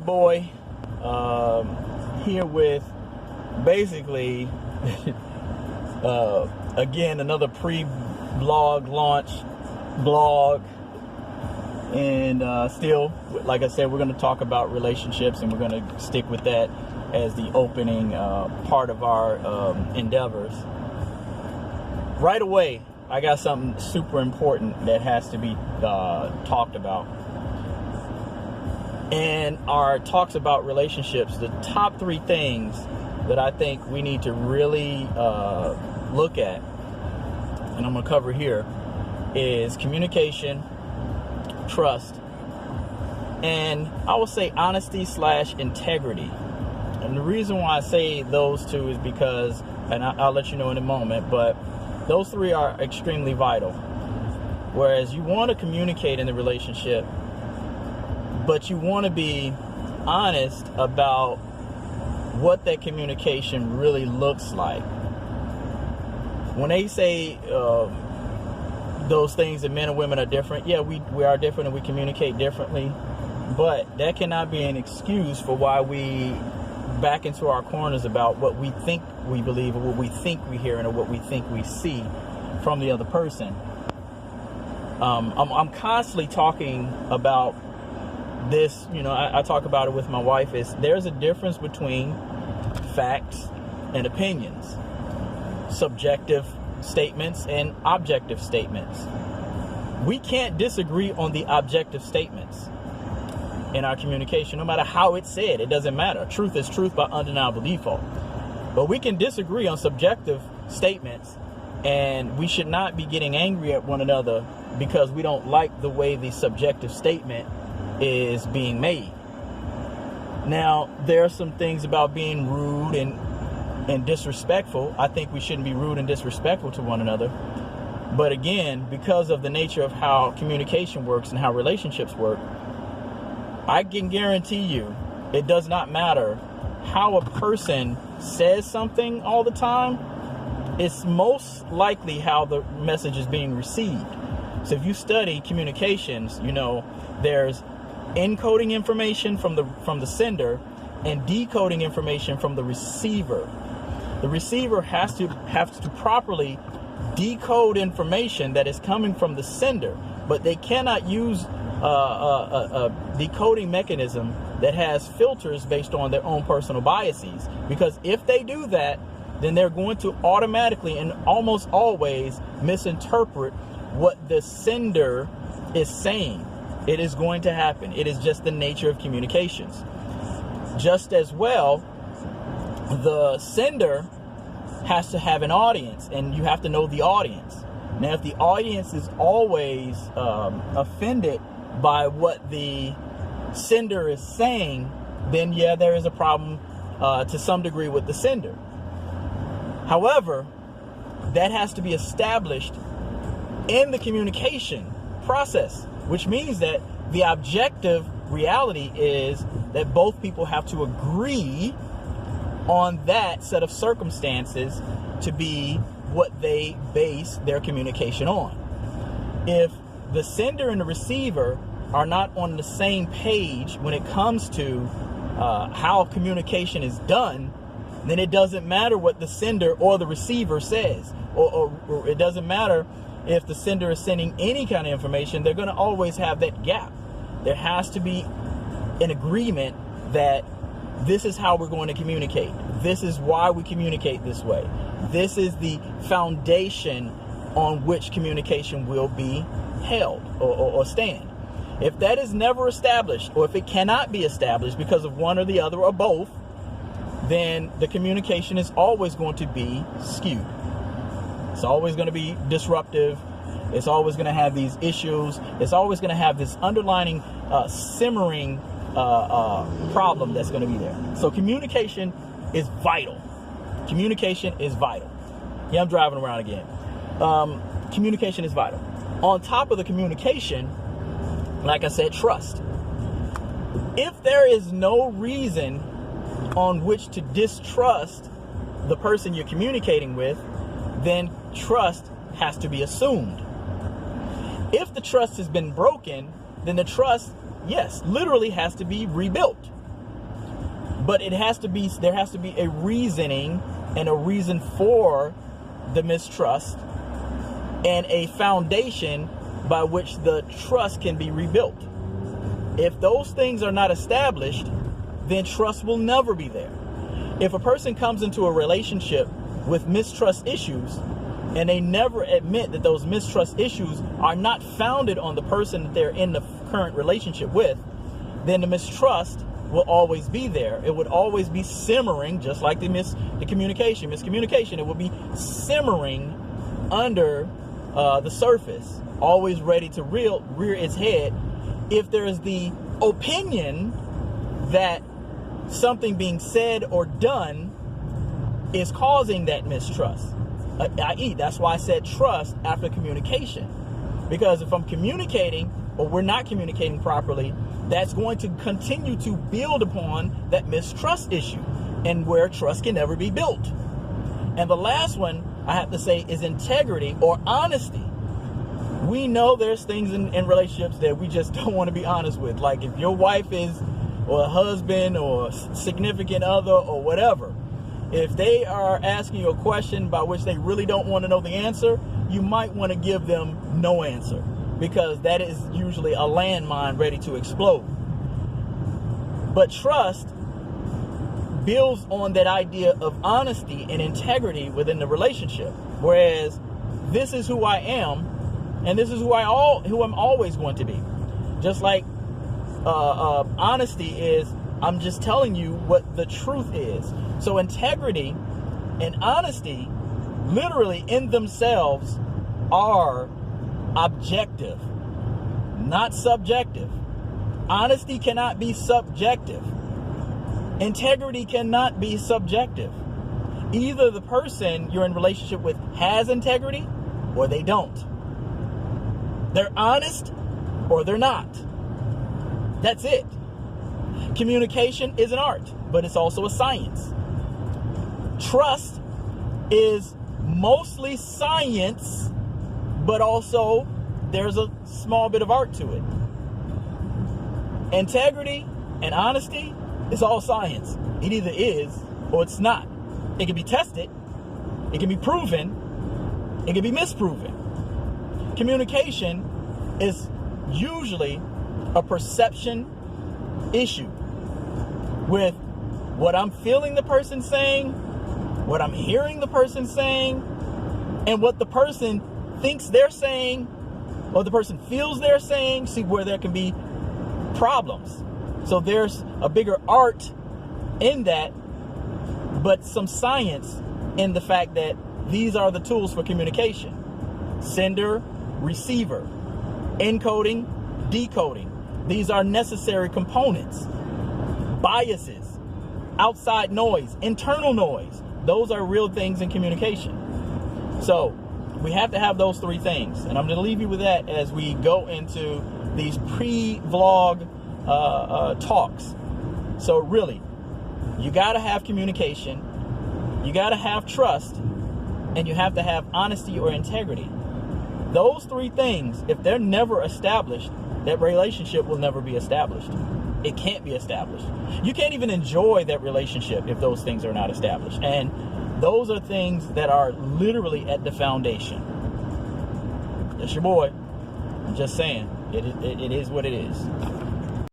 boy, here with basically again another pre-blog launch blog, and still, like I said, we're going to talk about relationships, and we're going to stick with that as the opening part of our endeavors. Right away, I got something super important that has to be talked about. And our talks about relationships, the top 3 things that I think we need to really look at, and I'm going to cover here, is communication, trust, and I will say honesty/integrity. And the reason why I say those 2 is because, and I'll let you know in a moment, but those 3 are extremely vital. Whereas you want to communicate in the relationship, but you want to be honest about what that communication really looks like. When they say those things that men and women are different, yeah, we are different and we communicate differently, but that cannot be an excuse for why we back into our corners about what we think we believe, or what we think we hear, and what we think we see from the other person. I'm constantly talking about this, I talk about it with my wife, is there's a difference between facts and opinions, subjective statements and objective statements. We can't disagree on the objective statements in our communication, no matter how it's said. It doesn't matter. Truth is truth by undeniable default. But we can disagree on subjective statements, and we should not be getting angry at one another because we don't like the way the subjective statement is being made. Now, there are some things about being rude and disrespectful. I think we shouldn't be rude and disrespectful to one another. But again, because of the nature of how communication works and how relationships work, I can guarantee you it does not matter how a person says something all the time. It's most likely how the message is being received. So if you study communications, there's encoding information from the sender and decoding information from the receiver. The receiver has to properly decode information that is coming from the sender, but they cannot use a decoding mechanism that has filters based on their own personal biases, because if they do that, then they're going to automatically and almost always misinterpret what the sender is saying. It is going to happen. It is just the nature of communications. Just as well, the sender has to have an audience, and you have to know the audience. Now, if the audience is always offended by what the sender is saying, then yeah, there is a problem to some degree with the sender. However, that has to be established in the communication process, which means that the objective reality is that both people have to agree on that set of circumstances to be what they base their communication on. If the sender and the receiver are not on the same page when it comes to how communication is done, then it doesn't matter what the sender or the receiver says, or it doesn't matter if the sender is sending any kind of information. They're going to always have that gap. There has to be an agreement that this is how we're going to communicate. This is why we communicate this way. This is the foundation on which communication will be held or stand. If that is never established, or if it cannot be established because of one or the other or both, then the communication is always going to be skewed. It's always going to be disruptive. It's always going to have these issues. It's always going to have this underlining, simmering problem that's going to be there. So communication is vital. Communication is vital. Yeah, I'm driving around again. Communication is vital. On top of the communication, like I said, trust. If there is no reason on which to distrust the person you're communicating with, then trust has to be assumed. If the trust has been broken, then the trust, yes, literally has to be rebuilt. But there has to be a reasoning and a reason for the mistrust and a foundation by which the trust can be rebuilt. If those things are not established, then trust will never be there. If a person comes into a relationship with mistrust issues and they never admit that those mistrust issues are not founded on the person that they're in the current relationship with, then the mistrust will always be there. It would always be simmering, just like the miscommunication. It will be simmering under the surface, always ready to rear its head if there is the opinion that something being said or done is causing that mistrust. I.e., that's why I said trust after communication. Because if I'm communicating or we're not communicating properly, that's going to continue to build upon that mistrust issue, and where trust can never be built. And the last one I have to say is integrity or honesty. We know there's things in relationships that we just don't want to be honest with. Like if your wife is, or a husband or significant other or whatever, if they are asking you a question by which they really don't want to know the answer, you might want to give them no answer, because that is usually a landmine ready to explode. But trust builds on that idea of honesty and integrity within the relationship. Whereas this is who I am, and this is who I'm always going to be. Just like honesty is, I'm just telling you what the truth is. So integrity and honesty literally in themselves are objective, not subjective. Honesty cannot be subjective. Integrity cannot be subjective. Either the person you're in relationship with has integrity or they don't. They're honest or they're not. That's it. Communication is an art, but it's also a science. Trust is mostly science, but also there's a small bit of art to it. Integrity and honesty is all science. It either is or it's not. It can be tested, it can be proven, it can be misproven. Communication is usually a perception issue with what I'm feeling the person saying, what I'm hearing the person saying, and what the person thinks they're saying, or the person feels they're saying. See where there can be problems. So there's a bigger art in that, but some science in the fact that these are the tools for communication. Sender, receiver, encoding, decoding. These are necessary components. Biases, outside noise, internal noise. Those are real things in communication. So we have to have those three things. And I'm going to leave you with that as we go into these pre-vlog talks. So really, you got to have communication, you got to have trust, and you have to have honesty or integrity. Those three things, if they're never established, that relationship will never be established. It can't be established. You can't even enjoy that relationship if those things are not established. And those are things that are literally at the foundation. That's your boy. I'm just saying, it is what it is.